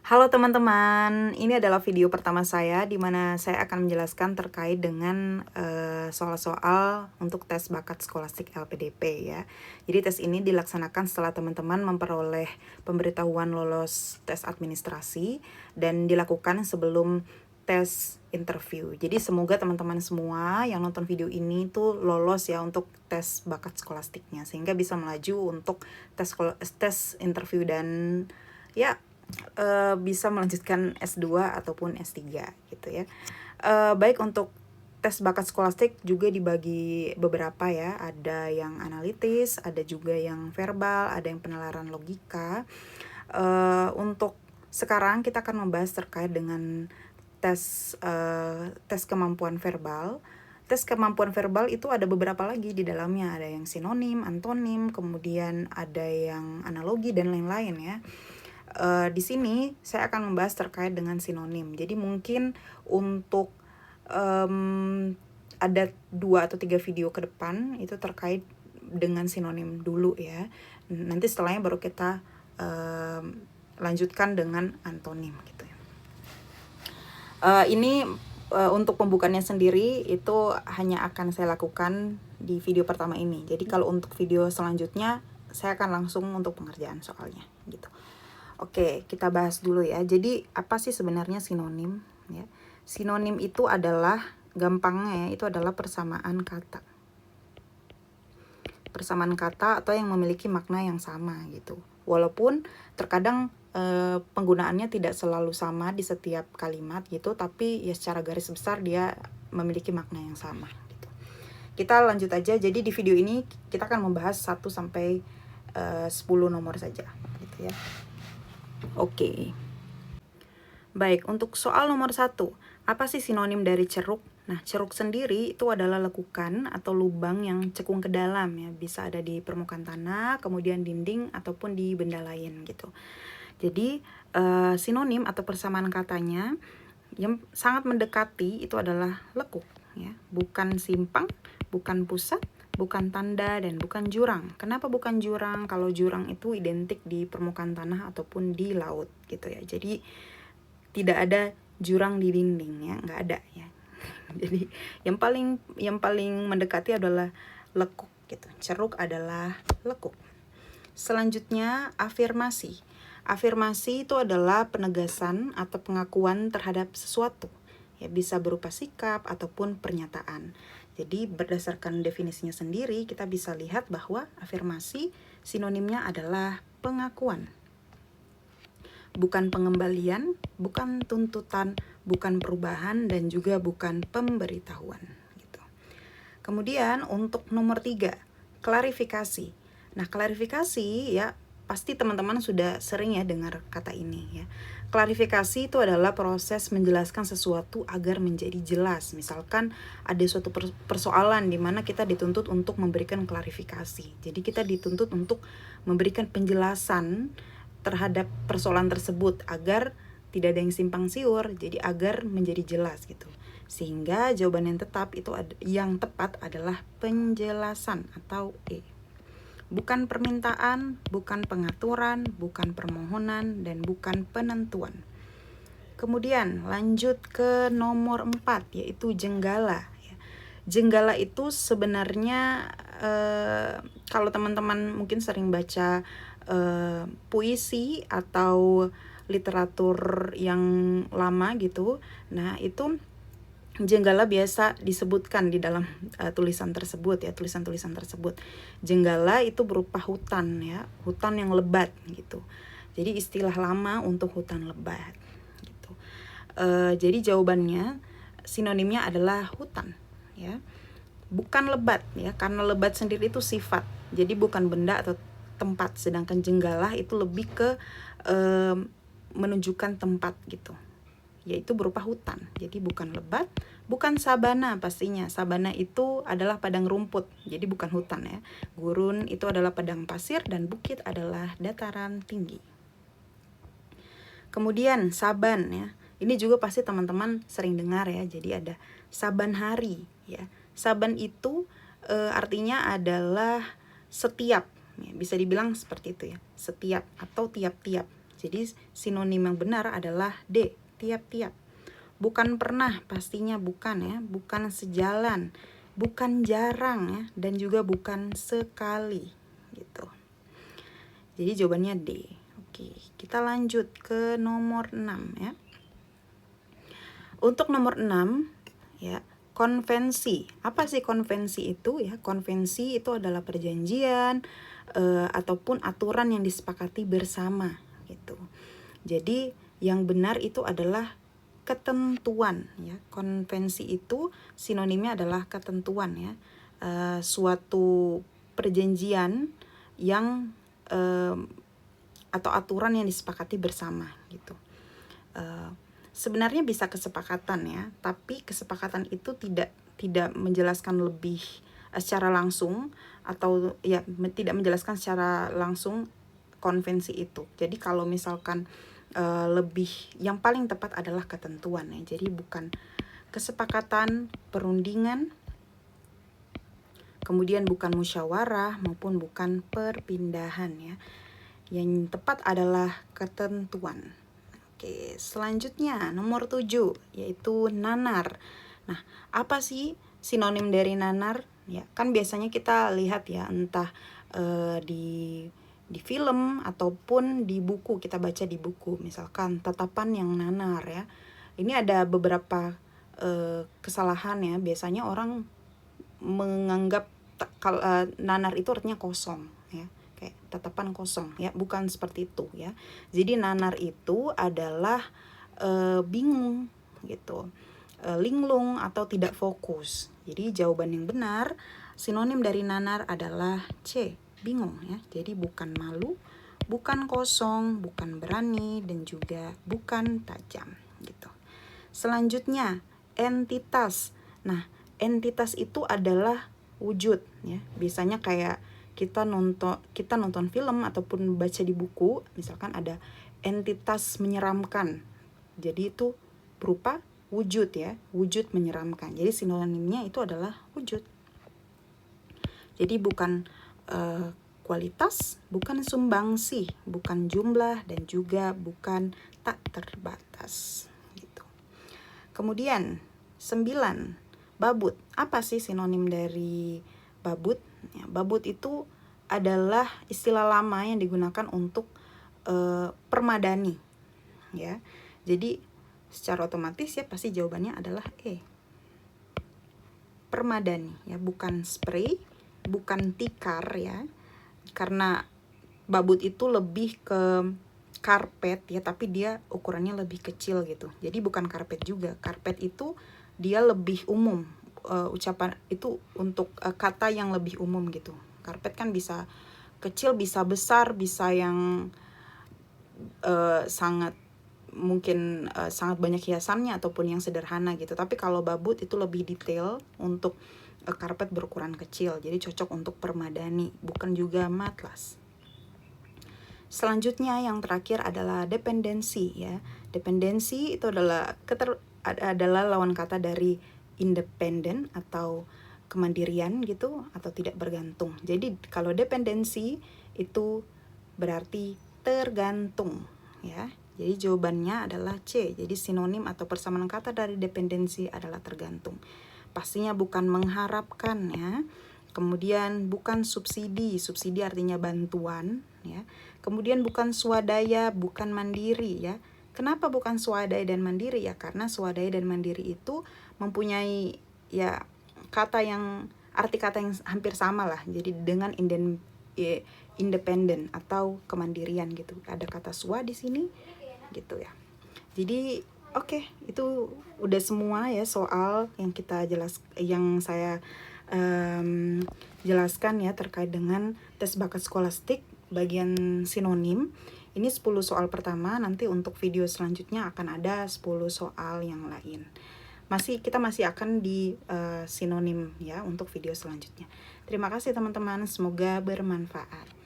Halo teman-teman, ini adalah video pertama saya di mana saya akan menjelaskan terkait dengan soal-soal untuk tes bakat skolastik LPDP ya. Jadi tes ini dilaksanakan setelah teman-teman memperoleh pemberitahuan lolos tes administrasi dan dilakukan sebelum tes interview. Jadi semoga teman-teman semua yang nonton video ini tuh lolos ya untuk tes bakat skolastiknya sehingga bisa melaju untuk tes interview dan ya bisa melanjutkan S2 ataupun S3 gitu ya. Baik untuk tes bakat skolastik juga dibagi beberapa ya, ada yang analitis, ada juga yang verbal, ada yang penalaran logika. Untuk sekarang kita akan membahas terkait dengan tes kemampuan verbal. Tes kemampuan verbal itu ada beberapa lagi di dalamnya, ada yang sinonim, antonim, kemudian ada yang analogi dan lain-lain ya. Di sini saya akan membahas terkait dengan sinonim. Jadi mungkin untuk ada 2 atau 3 video ke depan itu terkait dengan sinonim dulu ya. Nanti setelahnya baru kita lanjutkan dengan antonim gitu ya. Ini untuk pembukanya sendiri itu hanya akan saya lakukan di video pertama ini. Jadi kalau untuk video selanjutnya saya akan langsung untuk pengerjaan soalnya gitu. Oke, kita bahas dulu ya. Jadi apa sih sebenarnya sinonim ya? Sinonim itu adalah gampangnya ya, itu adalah persamaan kata. Persamaan kata atau yang memiliki makna yang sama gitu. Walaupun terkadang penggunaannya tidak selalu sama di setiap kalimat gitu, tapi ya secara garis besar dia memiliki makna yang sama gitu. Kita lanjut aja. Jadi di video ini kita akan membahas 1 sampai 10 nomor saja gitu ya. Oke. Baik, untuk soal nomor 1, apa sih sinonim dari ceruk? Nah, ceruk sendiri itu adalah lekukan atau lubang yang cekung ke dalam ya, bisa ada di permukaan tanah, kemudian dinding ataupun di benda lain gitu. Jadi, sinonim atau persamaan katanya yang sangat mendekati itu adalah lekuk ya, bukan simpang, bukan pusat, bukan tanda, dan bukan jurang. Kenapa bukan jurang? Kalau jurang itu identik di permukaan tanah ataupun di laut gitu ya. Jadi tidak ada jurang di dinding ya, nggak ada ya. Jadi yang paling mendekati adalah lekuk gitu. Ceruk adalah lekuk. Selanjutnya afirmasi. Afirmasi itu adalah penegasan atau pengakuan terhadap sesuatu. Ya, bisa berupa sikap ataupun pernyataan. Jadi berdasarkan definisinya sendiri kita bisa lihat bahwa afirmasi sinonimnya adalah pengakuan. Bukan pengembalian, bukan tuntutan, bukan perubahan, dan juga bukan pemberitahuan gitu. Kemudian untuk nomor 3, klarifikasi. Nah, klarifikasi ya pasti teman-teman sudah sering ya dengar kata ini ya. Klarifikasi itu adalah proses menjelaskan sesuatu agar menjadi jelas. Misalkan ada suatu persoalan di mana kita dituntut untuk memberikan klarifikasi. Jadi kita dituntut untuk memberikan penjelasan terhadap persoalan tersebut agar tidak ada yang simpang siur, jadi agar menjadi jelas gitu. Sehingga jawaban yang tepat adalah penjelasan atau E. Bukan permintaan, bukan pengaturan, bukan permohonan, dan bukan penentuan. Kemudian lanjut ke nomor 4, yaitu jenggala. Jenggala itu sebenarnya kalau teman-teman mungkin sering baca puisi atau literatur yang lama gitu, nah itu jenggala biasa disebutkan di dalam tulisan tersebut ya, tulisan-tulisan tersebut. Jenggala itu berupa hutan ya, hutan yang lebat gitu. Jadi istilah lama untuk hutan lebat gitu. Jadi jawabannya sinonimnya adalah hutan ya. Bukan lebat ya, karena lebat sendiri itu sifat. Jadi bukan benda atau tempat, sedangkan jenggala itu lebih ke menunjukkan tempat gitu, yaitu berupa hutan. Jadi bukan lebat, bukan sabana pastinya. Sabana itu adalah padang rumput, jadi bukan hutan ya. Gurun itu adalah padang pasir dan bukit adalah dataran tinggi. Kemudian saban ya. Ini juga pasti teman-teman sering dengar ya. Jadi ada saban hari ya. Saban itu artinya adalah setiap ya, bisa dibilang seperti itu ya. Setiap atau tiap-tiap Jadi sinonim yang benar adalah D, tiap-tiap. Bukan pernah, pastinya bukan ya, bukan sejalan, bukan jarang ya, dan juga bukan sekali gitu. Jadi jawabannya D. Oke, kita lanjut ke nomor 6 ya. Untuk nomor 6 ya, konvensi. Apa sih konvensi itu ya? Konvensi itu adalah perjanjian ataupun aturan yang disepakati bersama gitu. Jadi yang benar itu adalah ketentuan ya. Konvensi itu sinonimnya adalah ketentuan ya. Suatu perjanjian yang atau aturan yang disepakati bersama gitu. Sebenarnya bisa kesepakatan ya, tapi kesepakatan itu tidak menjelaskan lebih secara langsung, atau ya tidak menjelaskan secara langsung konvensi itu. Jadi kalau misalkan lebih, yang paling tepat adalah ketentuan ya. Jadi bukan kesepakatan, perundingan, kemudian bukan musyawarah maupun bukan perpindahan ya. Yang tepat adalah ketentuan. Oke, selanjutnya nomor 7 yaitu nanar. Nah, apa sih sinonim dari nanar? Ya, kan biasanya kita lihat ya, entah di film ataupun di buku, kita baca di buku, misalkan tatapan yang nanar ya. Ini ada beberapa kesalahan ya. Biasanya orang menganggap nanar itu artinya kosong ya. Kayak tatapan kosong ya, bukan seperti itu ya. Jadi nanar itu adalah bingung gitu, linglung atau tidak fokus. Jadi jawaban yang benar, sinonim dari nanar adalah C, bingung ya. Jadi bukan malu, bukan kosong, bukan berani, dan juga bukan tajam gitu. Selanjutnya entitas. Nah, entitas itu adalah wujud ya. Biasanya kayak kita nonton film ataupun baca di buku, misalkan ada entitas menyeramkan. Jadi itu berupa wujud ya, wujud menyeramkan. Jadi sinonimnya itu adalah wujud. Jadi bukan kualitas, bukan sumbangsi, bukan jumlah, dan juga bukan tak terbatas gitu. Kemudian 9, babut. Apa sih sinonim dari babut? Ya, babut itu adalah istilah lama yang digunakan untuk permadani ya. Jadi secara otomatis ya pasti jawabannya adalah E, permadani ya, bukan spray, bukan tikar ya. Karena babut itu lebih ke karpet ya, tapi dia ukurannya lebih kecil gitu. Jadi bukan karpet juga. Karpet itu dia lebih umum, ucapan itu untuk kata yang lebih umum gitu. Karpet kan bisa kecil, bisa besar, bisa yang sangat mungkin sangat banyak hiasannya ataupun yang sederhana gitu. Tapi kalau babut itu lebih detail untuk karpet berukuran kecil. Jadi cocok untuk permadani, bukan juga matlas. Selanjutnya yang terakhir adalah dependensi ya. Dependensi itu adalah lawan kata dari independen atau kemandirian gitu, atau tidak bergantung. Jadi kalau dependensi itu berarti tergantung ya. Jadi jawabannya adalah C. Jadi sinonim atau persamaan kata dari dependensi adalah tergantung. Pastinya bukan mengharapkan ya. Kemudian bukan subsidi. Subsidi artinya bantuan ya. Kemudian bukan swadaya, bukan mandiri ya. Kenapa bukan swadaya dan mandiri ya? Karena swadaya dan mandiri itu mempunyai ya arti kata yang hampir sama lah. Jadi dengan independen atau kemandirian gitu. Ada kata swa di sini gitu ya. Jadi oke, itu udah semua ya soal yang saya jelaskan ya terkait dengan tes bakat skolastik bagian sinonim. Ini 10 soal pertama, nanti untuk video selanjutnya akan ada 10 soal yang lain. Kita masih akan di sinonim ya untuk video selanjutnya. Terima kasih teman-teman, semoga bermanfaat.